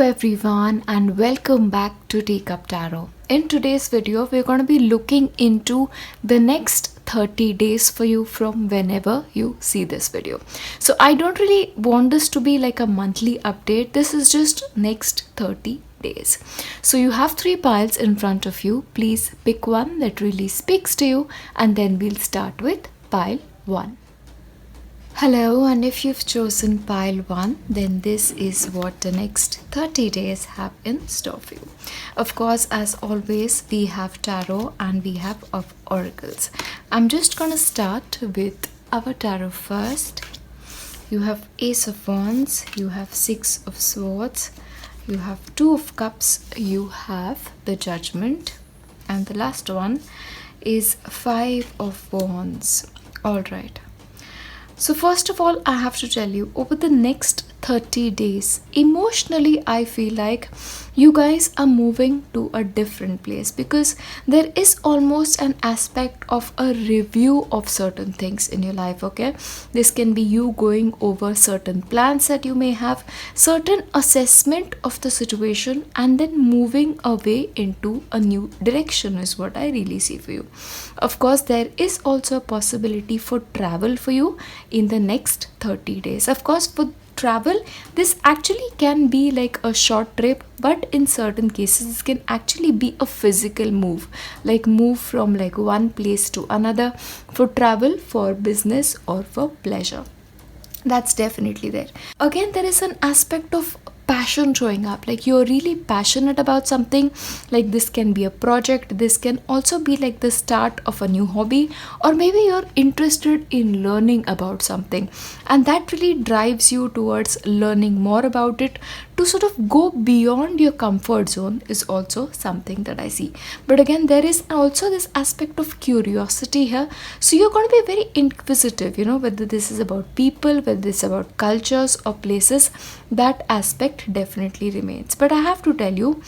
everyone and welcome back to Teacup Tarot. In today's video, we're going to be looking into the next 30 days for you from whenever you see this video. So I don't really want this to be like a monthly update. This is just next 30 days. So you have 3 piles in front of you. Please pick one that really speaks to you and then we'll start with pile 1. Hello, and if you've chosen pile 1, then this is what the next 30 days have in store for you. Of course, as always, we have tarot and we have oracles. I'm just gonna start with our tarot first. You have Ace of Wands, you have 6 of Swords, you have 2 of Cups, you have the Judgment, and the last one is 5 of Wands. Alright. So first of all, I have to tell you, over the next 30 days, emotionally, I feel like you guys are moving to a different place because there is almost an aspect of a review of certain things in your life, okay? This can be you going over certain plans that you may have, certain assessment of the situation, and then moving away into a new direction is what I really see for you. Of course, there is also a possibility for travel for you in the next 30 days. Of course, for travel, this actually can be like a short trip, but in certain cases this can actually be a physical move, like move from like one place to another for travel, for business, or for pleasure. That's definitely there. Again, there is an aspect of passion showing up, like you're really passionate about something. Like this can be a project, this can also be like the start of a new hobby, or maybe you're interested in learning about something and that really drives you towards learning more about it. To sort of go beyond your comfort zone is also something that I see. But again, there is also this aspect of curiosity here, so you're going to be very inquisitive, whether this is about people, whether this is about cultures or places. That aspect definitely remains. But I have to tell you,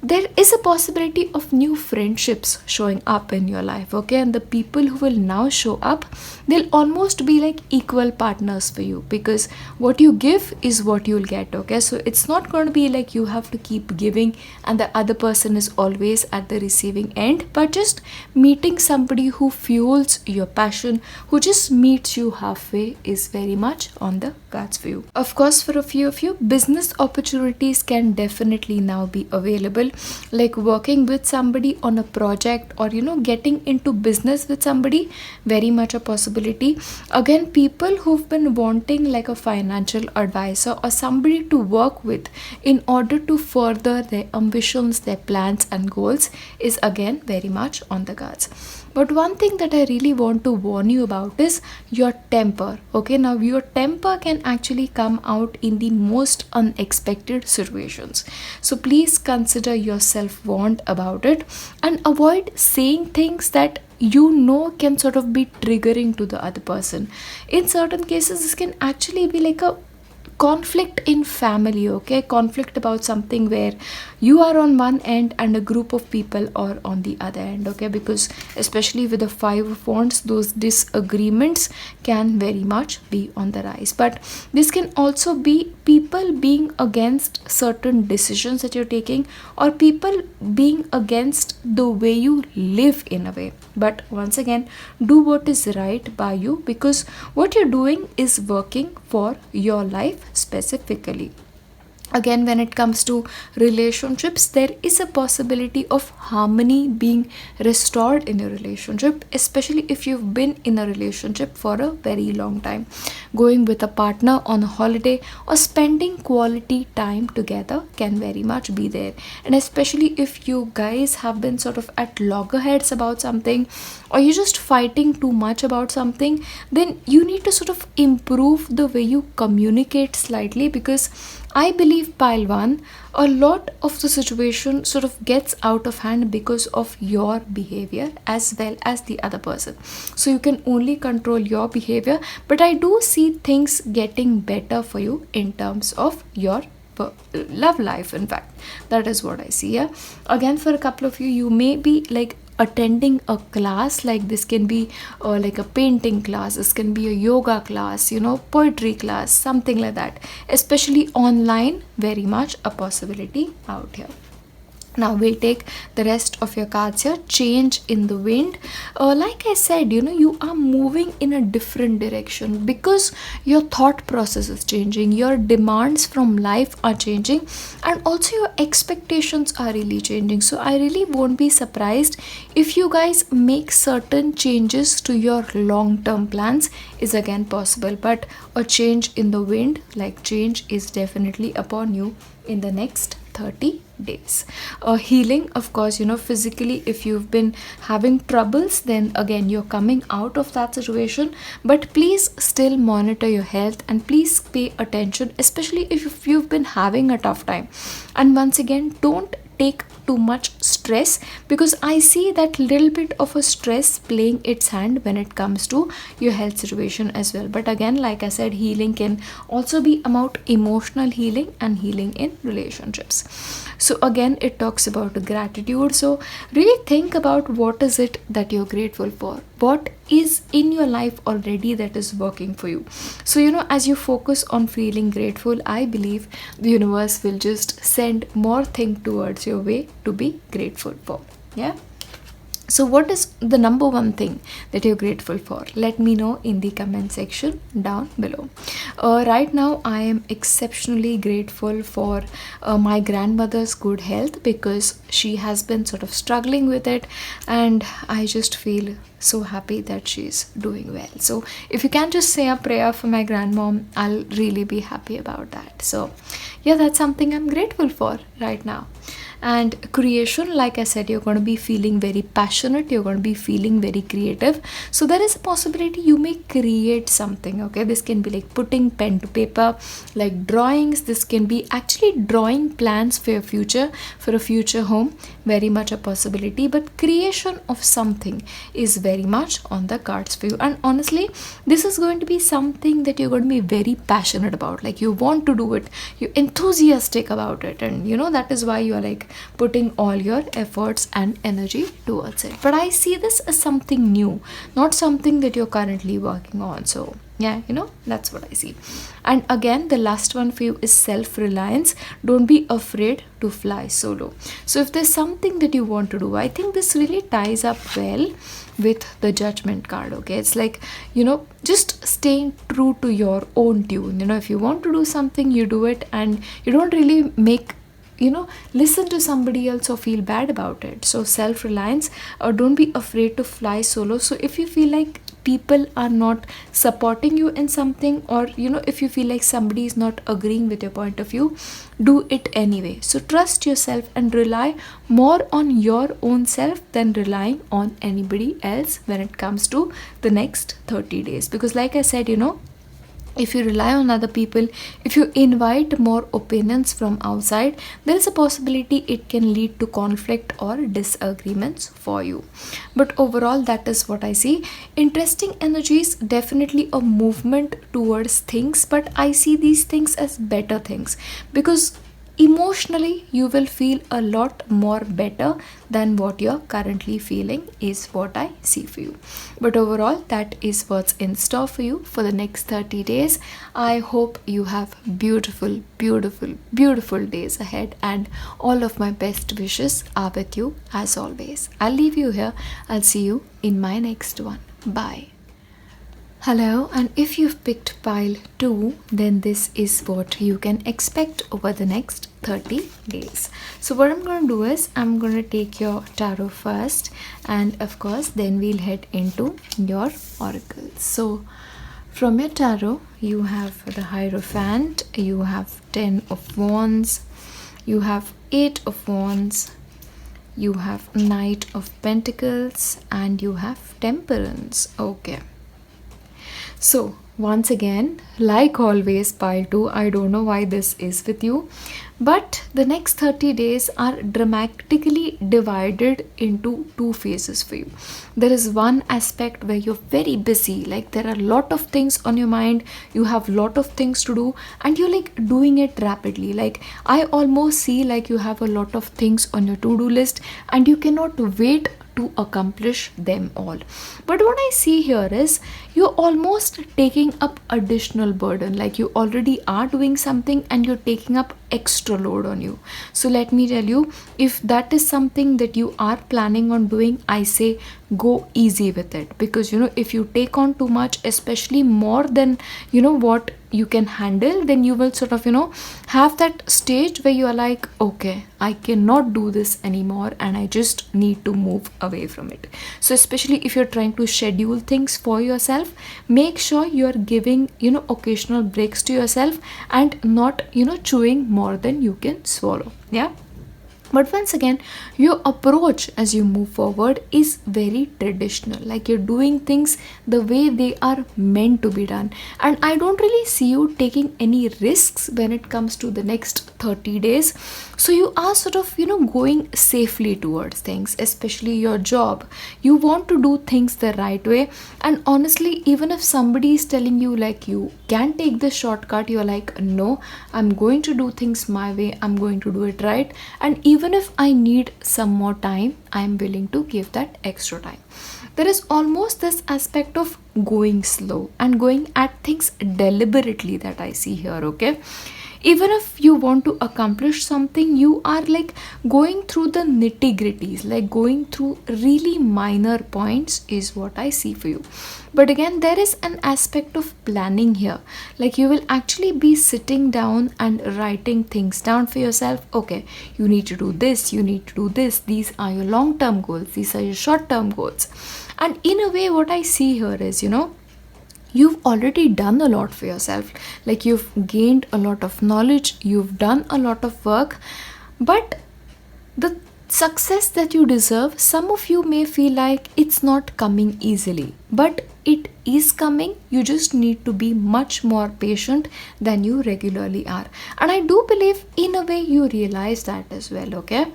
there is a possibility of new friendships showing up in your life, okay? And the people who will now show up, they'll almost be like equal partners for you, because what you give is what you'll get, okay? So it's not going to be like you have to keep giving and the other person is always at the receiving end, but just meeting somebody who fuels your passion, who just meets you halfway, is very much on the cards for you. Of course, for a few of you, business opportunities can definitely now be available, like working with somebody on a project, or getting into business with somebody, very much a possibility. Again, people who've been wanting like a financial advisor or somebody to work with in order to further their ambitions, their plans and goals, is again very much on the cards. But one thing that I really want to warn you about is your temper, okay? Now your temper can actually come out in the most unexpected situations, so please consider your self-warned about it and avoid saying things that can sort of be triggering to the other person. In certain cases, this can actually be like a conflict in family, okay? Conflict about something where you are on one end and a group of people are on the other end, okay? Because especially with the 5 of Wands, those disagreements can very much be on the rise. But this can also be people being against certain decisions that you're taking, or people being against the way you live in a way. But once again, do what is right by you, because what you're doing is working for your life specifically. Again, when it comes to relationships, there is a possibility of harmony being restored in a relationship, especially if you've been in a relationship for a very long time. Going with a partner on a holiday or spending quality time together can very much be there. And especially if you guys have been sort of at loggerheads about something, or you're just fighting too much about something, then you need to sort of improve the way you communicate slightly, because I believe pile 1, a lot of the situation sort of gets out of hand because of your behavior as well as the other person. So you can only control your behavior, but I do see things getting better for you in terms of your love life. In fact, that is what I see. Yeah, again, for a couple of you, you may be like attending a class, like this can be like a painting class, this can be a yoga class, poetry class, something like that, especially online, very much a possibility out here. Now we'll take the rest of your cards here. Change in the wind. Like I said, you are moving in a different direction because your thought process is changing, your demands from life are changing, and also your expectations are really changing. So I really won't be surprised if you guys make certain changes to your long-term plans, is again possible. But a change in the wind, like change, is definitely upon you in the next 30 days. Healing, of course, physically, if you've been having troubles, then again you're coming out of that situation. But please still monitor your health and please pay attention, especially if you've been having a tough time. And once again, don't take too much stress, because I see that little bit of a stress playing its hand when it comes to your health situation as well. But again, like I said, healing can also be about emotional healing and healing in relationships. So again, it talks about gratitude. So really think about what is it that you're grateful for, what is in your life already that is working for you. So as you focus on feeling grateful, I believe the universe will just send more things towards your way to be grateful for. Yeah. So what is the number one thing that you're grateful for? Let me know in the comment section down below. Right now, I am exceptionally grateful for my grandmother's good health, because she has been sort of struggling with it, and I just feel so happy that she's doing well. So if you can just say a prayer for my grandmom, I'll really be happy about that. So yeah, that's something I'm grateful for right now. And creation, like I said, you're going to be feeling very passionate, you're going to be feeling very creative. So there is a possibility you may create something. Okay, this can be like putting pen to paper, like drawings. This can be actually drawing plans for your future, for a future home, very much a possibility. But creation of something is very much on the cards for you. And honestly, this is going to be something that you're going to be very passionate about, like you want to do it, you're enthusiastic about it, and that is why you are like putting all your efforts and energy towards it. But I see this as something new, not something that you're currently working on. So yeah, that's what I see. And again, the last one for you is self-reliance. Don't be afraid to fly solo. So if there's something that you want to do, I think this really ties up well with the judgment card. Okay, it's like just staying true to your own tune. If you want to do something, you do it, and you don't really make listen to somebody else or feel bad about it. So self-reliance, or don't be afraid to fly solo. So if you feel like people are not supporting you in something, or if you feel like somebody is not agreeing with your point of view, do it anyway. So trust yourself and rely more on your own self than relying on anybody else when it comes to the next 30 days. Because like I said, if you rely on other people, if you invite more opinions from outside, there is a possibility it can lead to conflict or disagreements for you. But overall, that is what I see. Interesting energies, definitely a movement towards things, but I see these things as better things, because emotionally you will feel a lot more better than what you're currently feeling, is what I see for you. But overall, that is what's in store for you for the next 30 days. I hope you have beautiful, beautiful, beautiful days ahead, and all of my best wishes are with you as always. I'll leave you here. I'll see you in my next one. Bye. Hello, and if you've picked pile 2, then this is what you can expect over the next 30 days. So what I'm going to do is I'm going to take your tarot first, and of course then we'll head into your oracles. So from your tarot, you have the Hierophant, you have 10 of Wands, you have 8 of Wands, you have Knight of Pentacles, and you have Temperance. Okay. So once again, like always, pile 2, I don't know why this is with you, but the next 30 days are dramatically divided into 2 phases for you. There is one aspect where you're very busy, like there are a lot of things on your mind, you have a lot of things to do, and you're like doing it rapidly. Like I almost see like you have a lot of things on your to-do list and you cannot wait to accomplish them all. But what I see here is you're almost taking up additional burden, like you already are doing something and you're taking up extra load on you. So let me tell you, if that is something that you are planning on doing, I say go easy with it, because if you take on too much, especially more than what you can handle, then you will sort of have that stage where you are like, okay, I cannot do this anymore and I just need to move away from it. So especially if you're trying to schedule things for yourself, make sure you're giving occasional breaks to yourself and not chewing more than you can swallow. Yeah. But once again, your approach as you move forward is very traditional, like you're doing things the way they are meant to be done. And I don't really see you taking any risks when it comes to the next 30 days. So you are sort of going safely towards things, especially your job. You want to do things the right way. And honestly, even if somebody is telling you like you can take the shortcut, you're like, no, I'm going to do things my way, I'm going to do it right. And even if I need some more time, I am willing to give that extra time. There is almost this aspect of going slow and going at things deliberately that I see here, okay? Even if you want to accomplish something, you are like going through the nitty gritties, like going through really minor points is what I see for you. But again, there is an aspect of planning here, like you will actually be sitting down and writing things down for yourself. Okay, you need to do this, you need to do this, these are your long-term goals, these are your short-term goals. And in a way, what I see here is you've already done a lot for yourself, like you've gained a lot of knowledge, you've done a lot of work, but the success that you deserve, some of you may feel like it's not coming easily, but it is coming. You just need to be much more patient than you regularly are. And I do believe in a way you realize that as well, okay?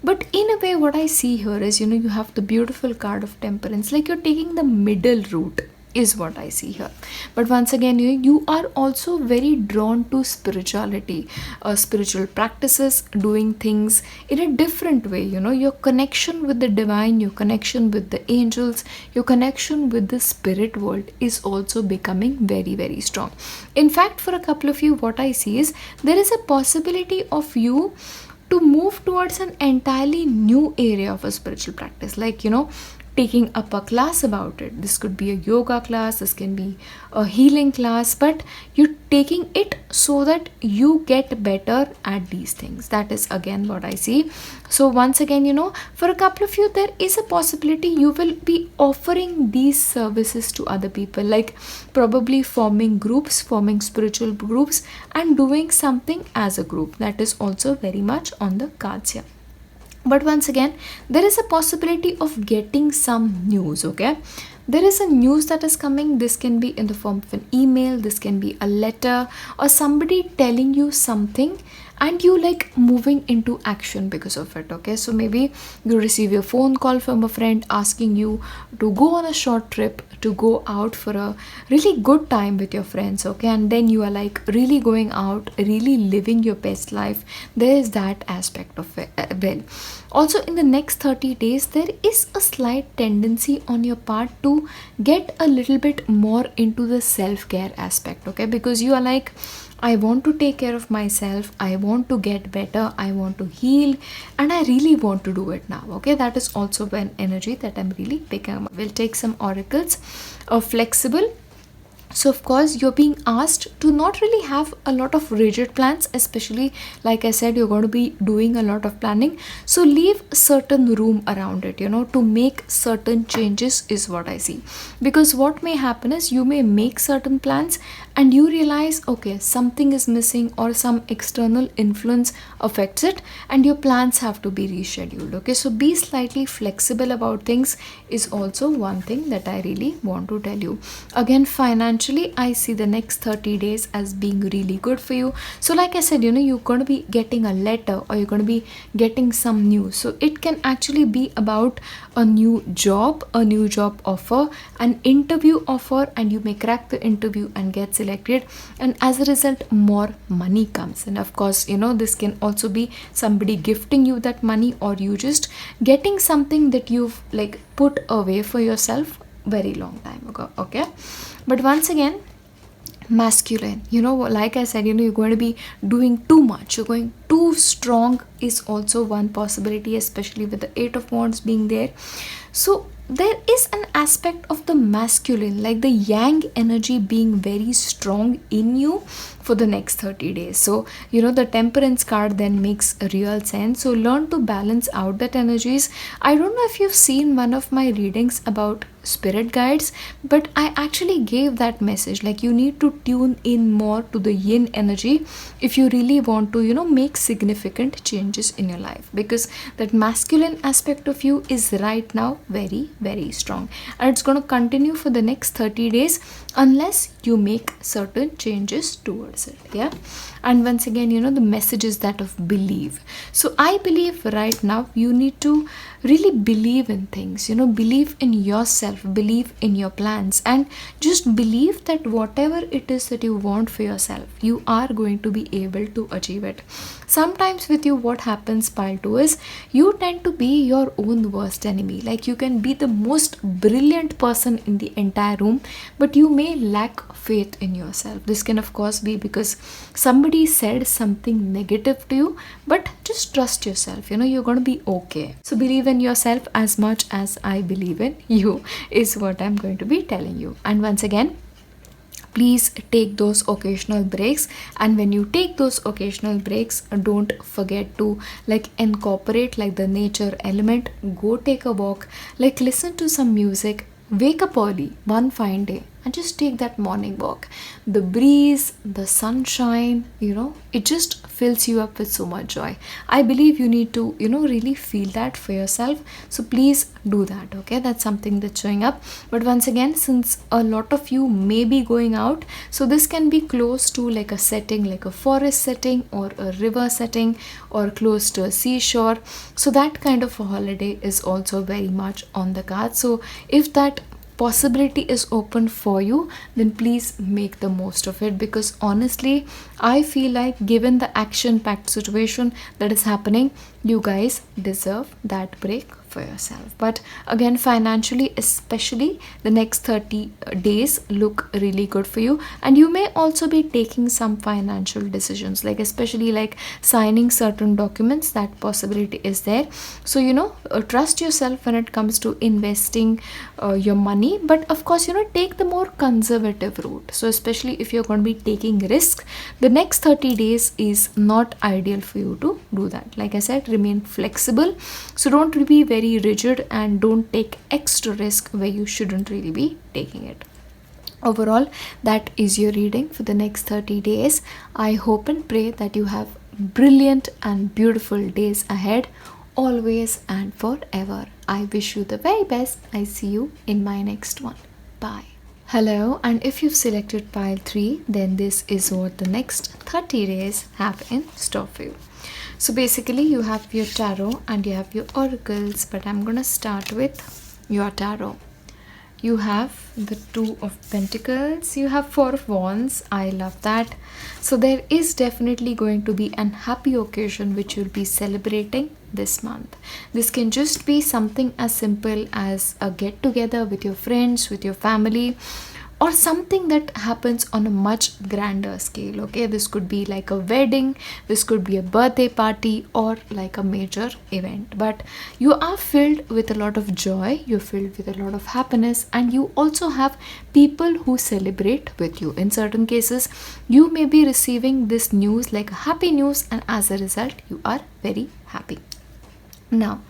But in a way, what I see here is you have the beautiful card of Temperance, like you're taking the middle route is what I see here. But once again, you are also very drawn to spirituality, spiritual practices, doing things in a different way. Your connection with the divine, your connection with the angels, your connection with the spirit world is also becoming very, very strong. In fact, for a couple of you, what I see is there is a possibility of you to move towards an entirely new area of a spiritual practice, like taking up a class about it. This could be a yoga class, this can be a healing class, but you're taking it so that you get better at these things. That is again what I see. So once again, for a couple of you, there is a possibility you will be offering these services to other people, like probably forming groups, forming spiritual groups and doing something as a group. That is also very much on the cards here. But once again, there is a possibility of getting some news, okay? There is a news that is coming. This can be in the form of an email, this can be a letter, or somebody telling you something and you like moving into action because of it, okay? So maybe you receive a phone call from a friend asking you to go on a short trip, to go out for a really good time with your friends, okay? And then you are like really going out, really living your best life. There is that aspect of it. Well, also in the next 30 days, there is a slight tendency on your part to get a little bit more into the self-care aspect, okay? Because you are like, I want to take care of myself, I want to get better, I want to heal, and I really want to do it now, okay? That is also an energy that I'm really picking up. We'll take some oracles of flexible. So of course, you're being asked to not really have a lot of rigid plans, especially like I said, you're going to be doing a lot of planning. So leave certain room around it, to make certain changes is what I see. Because what may happen is you may make certain plans and you realize, okay, something is missing or some external influence affects it and your plans have to be rescheduled, okay? So be slightly flexible about things is also one thing that I really want to tell you. Again, financially, I see the next 30 days as being really good for you. So like I said, you're going to be getting a letter or you're going to be getting some news. So it can actually be about a new job offer, an interview offer, and you may crack the interview and get selected selected, and as a result more money comes in. Of course, this can also be somebody gifting you that money, or you just getting something that you've like put away for yourself very long time ago. Okay, but once again, masculine, like I said, you're going to be doing too much, you're going too strong is also one possibility, especially with the 8 of Wands being there. So there is an aspect of the masculine, like the yang energy being very strong in you for the next 30 days. So the temperance card then makes a real sense. So learn to balance out that energies. I don't know if you've seen one of my readings about spirit guides, but I actually gave that message, like you need to tune in more to the yin energy if you really want to make significant changes in your life, because that masculine aspect of you is right now very, very strong, and it's going to continue for the next 30 days unless you make certain changes towards it. Yeah, and once again, the message is that of believe. So I believe right now you need to really believe in things, believe in yourself, believe in your plans, and just believe that whatever it is that you want for yourself, you are going to be able to achieve it. Sometimes with you, what happens, pile 2, is you tend to be your own worst enemy. Like you can be the most brilliant person in the entire room, but you may lack faith in yourself. This can of course be because somebody said something negative to you, but just trust yourself, you're going to be okay. So believe in yourself as much as I believe in you is what I'm going to be telling you. And once again, please take those occasional breaks, and when you take those occasional breaks, don't forget to like incorporate like the nature element. Go take a walk, like listen to some music, wake up early one fine day and just take that morning walk. The breeze, the sunshine, it just fills you up with so much joy. I believe you need to really feel that for yourself, so please do that. Okay, that's something that's showing up. But once again, since a lot of you may be going out, so this can be close to like a setting, like a forest setting or a river setting, or close to a seashore. So that kind of a holiday is also very much on the card. So if that possibility is open for you, then please make the most of it, because honestly I feel like given the action packed situation that is happening, you guys deserve that break for yourself. But again, financially especially, the next 30 days look really good for you, and you may also be taking some financial decisions, like especially like signing certain documents. That possibility is there. So trust yourself when it comes to investing your money, but of course take the more conservative route. So especially if you're going to be taking risk, the next 30 days is not ideal for you to do that. Like I said, remain flexible, so don't be very rigid, and don't take extra risk where you shouldn't really be taking it. Overall, that is your reading for the next 30 days. I hope and pray that you have brilliant and beautiful days ahead, always and forever. I wish you the very best. I see you in my next one. Bye. Hello, and if you've selected pile 3, then this is what the next 30 days have in store for you. So basically you have your tarot and you have your oracles, but I'm gonna start with your tarot. You have the 2 of Pentacles, you have 4 of Wands. I love that. So there is definitely going to be an happy occasion which you'll be celebrating this month. This can just be something as simple as a get together with your friends, with your family, or something that happens on a much grander scale. Okay, this could be like a wedding, this could be a birthday party, or like a major event. But you are filled with a lot of joy, you're filled with a lot of happiness, and you also have people who celebrate with you. In certain cases, you may be receiving this news like happy news, and as a result you are very happy. Now,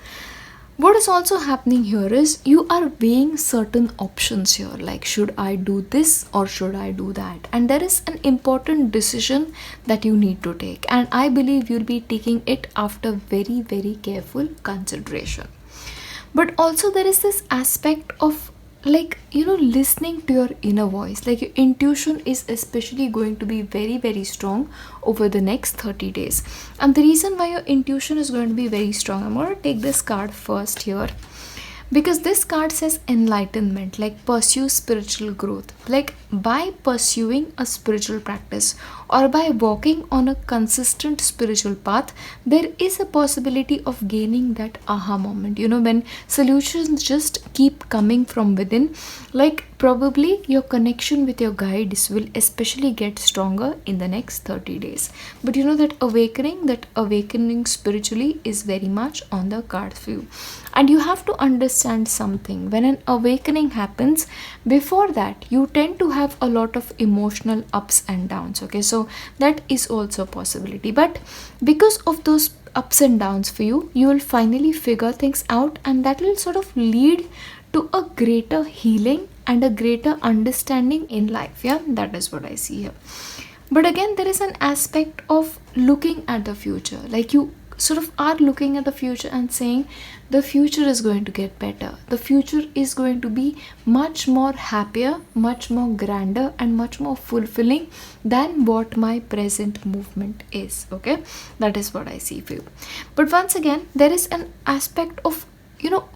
what is also happening here is you are weighing certain options here, like should I do this or should I do that, and there is an important decision that you need to take, and I believe you'll be taking it after very, very careful consideration. But also there is this aspect of listening to your inner voice. Like your intuition is especially going to be very, very strong over the next 30 days. And the reason why your intuition is going to be very strong, I'm going to take this card first here, because this card says enlightenment, like pursue spiritual growth. Like by pursuing a spiritual practice or by walking on a consistent spiritual path, there is a possibility of gaining that aha moment. When solutions just keep coming from within, like probably your connection with your guides will especially get stronger in the next 30 days. But that awakening spiritually is very much on the cards for you. And you have to understand something: when an awakening happens, before that you tend to have a lot of emotional ups and downs. Okay, so that is also a possibility. But because of those ups and downs for you, you will finally figure things out, and that will sort of lead to a greater healing and a greater understanding in life. Yeah, that is what I see here. But again, there is an aspect of looking at the future. Like you sort of are looking at the future and saying, the future is going to get better. The future is going to be much more happier, much more grander, and much more fulfilling than what my present movement is. Okay, that is what I see for you. But once again, there is an aspect of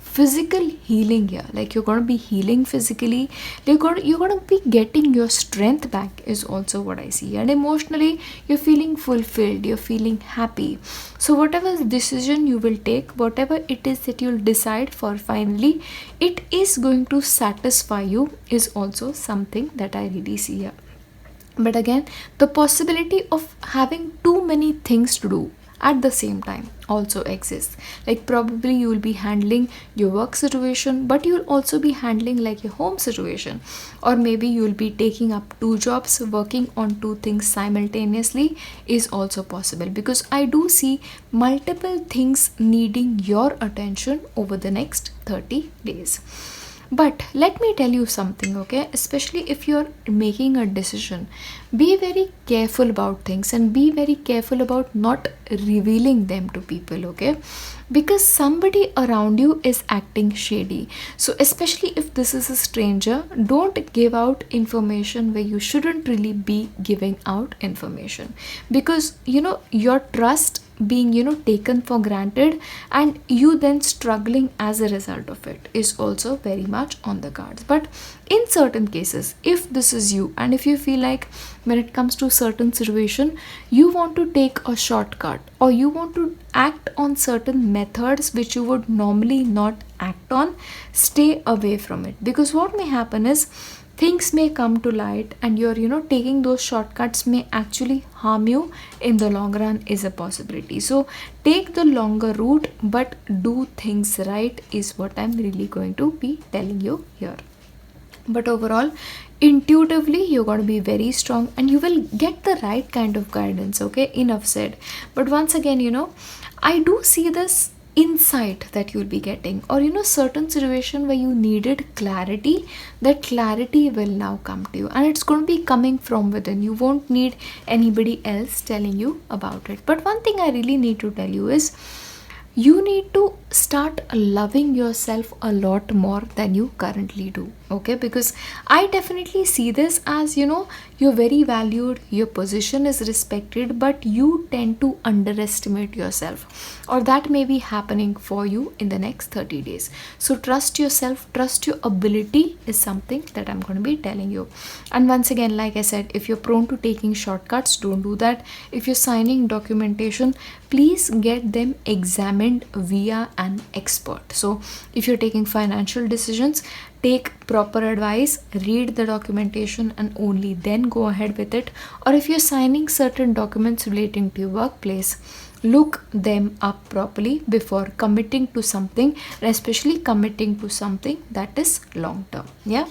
physical healing here. Like you're going to be healing physically, you're going to be getting your strength back is also what I see. And emotionally, you're feeling fulfilled, you're feeling happy. So whatever decision you will take, whatever it is that you'll decide for, finally it is going to satisfy you is also something that I really see here. But again, the possibility of having too many things to do at the same time also exists. Like probably you will be handling your work situation, but you will also be handling like your home situation, or maybe you will be taking up two jobs, working on two things simultaneously is also possible, because I do see multiple things needing your attention over the next 30 days. But let me tell you something, okay? Especially if you're making a decision, be very careful about things and be very careful about not revealing them to people, okay? Because somebody around you is acting shady. So especially if this is a stranger, don't give out information where you shouldn't really be giving out information, because your trust being taken for granted and you then struggling as a result of it is also very much on the cards. But in certain cases, if this is you and if you feel like when it comes to certain situation you want to take a shortcut, or you want to act on certain methods which you would normally not act on, stay away from it. Because what may happen is things may come to light, and you're taking those shortcuts may actually harm you in the long run is a possibility. So take the longer route, but do things right is what I'm really going to be telling you here. But overall, intuitively you're going to be very strong and you will get the right kind of guidance. Okay, enough said. But once again, I do see this insight that you'll be getting, or certain situation where you needed clarity, that clarity will now come to you, and it's going to be coming from within. You won't need anybody else telling you about it. But one thing I really need to tell you is you need to start loving yourself a lot more than you currently do. Okay, because I definitely see this as you're very valued, your position is respected, but you tend to underestimate yourself, or that may be happening for you in the next 30 days. So trust yourself, trust your ability is something that I'm going to be telling you. And once again, like I said, if you're prone to taking shortcuts, don't do that. If you're signing documentation, please get them examined via an expert. So if you're taking financial decisions, take proper advice, read the documentation, and only then go ahead with it. Or if you're signing certain documents relating to your workplace, look them up properly before committing to something, and especially committing to something that is long term. Yeah.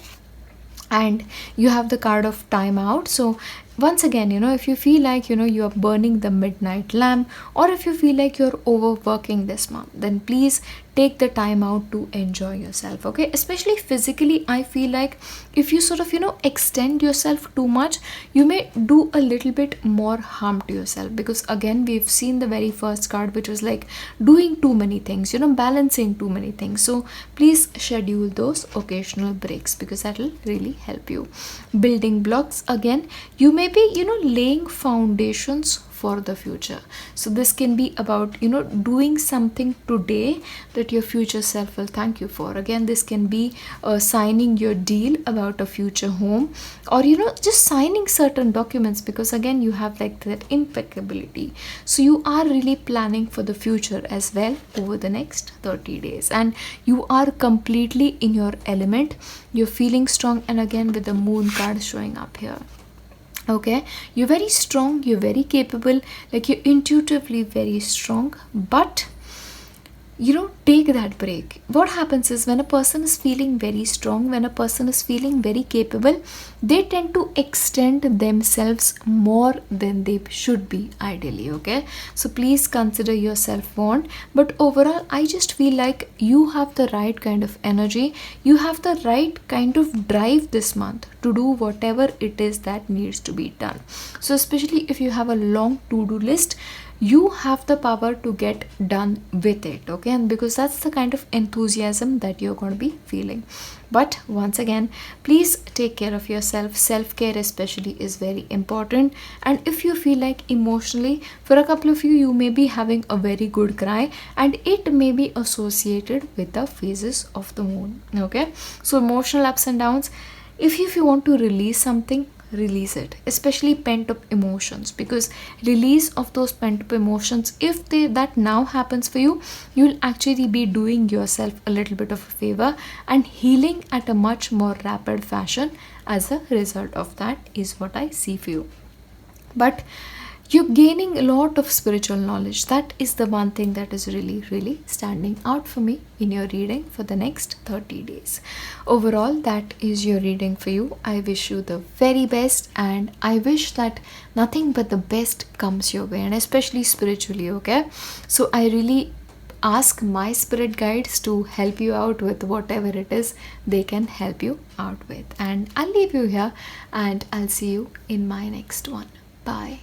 And you have the card of timeout. So once again, if you feel like you are burning the midnight lamp, or if you feel like you're overworking this month, then please take the time out to enjoy yourself. Okay, especially physically, I feel like if you sort of extend yourself too much, you may do a little bit more harm to yourself, because again we've seen the very first card, which was like doing too many things, balancing too many things. So please schedule those occasional breaks, because that will really help you. Building blocks, again, you may be laying foundations for the future. So this can be about, doing something today that your future self will thank you for. Again, this can be signing your deal about a future home, or just signing certain documents, because again you have like that impeccability. So you are really planning for the future as well over the next 30 days, and you are completely in your element. You're feeling strong, and again with the moon card showing up here. Okay, you're very strong, you're very capable, like you're intuitively very strong, but take that break. What happens is, when a person is feeling very strong, when a person is feeling very capable, they tend to extend themselves more than they should be ideally. Okay, so please consider yourself warned. But overall, I just feel like you have the right kind of energy, you have the right kind of drive this month to do whatever it is that needs to be done. So especially if you have a long to-do list, you have the power to get done with it. Okay, and because that's the kind of enthusiasm that you're going to be feeling. But once again, please take care of yourself. Self-care especially is very important. And if you feel like emotionally, for a couple of you may be having a very good cry, and it may be associated with the phases of the moon. Okay, so emotional ups and downs, if you want to release something, release it, especially pent up emotions, because release of those pent up emotions, if that now happens for you, you'll actually be doing yourself a little bit of a favor and healing at a much more rapid fashion as a result of that, is what I see for you. But you're gaining a lot of spiritual knowledge. That is the one thing that is really, really standing out for me in your reading for the next 30 days. Overall, that is your reading for you. I wish you the very best, and I wish that nothing but the best comes your way, and especially spiritually. Okay, so I really ask my spirit guides to help you out with whatever it is they can help you out with. And I'll leave you here, and I'll see you in my next one. Bye.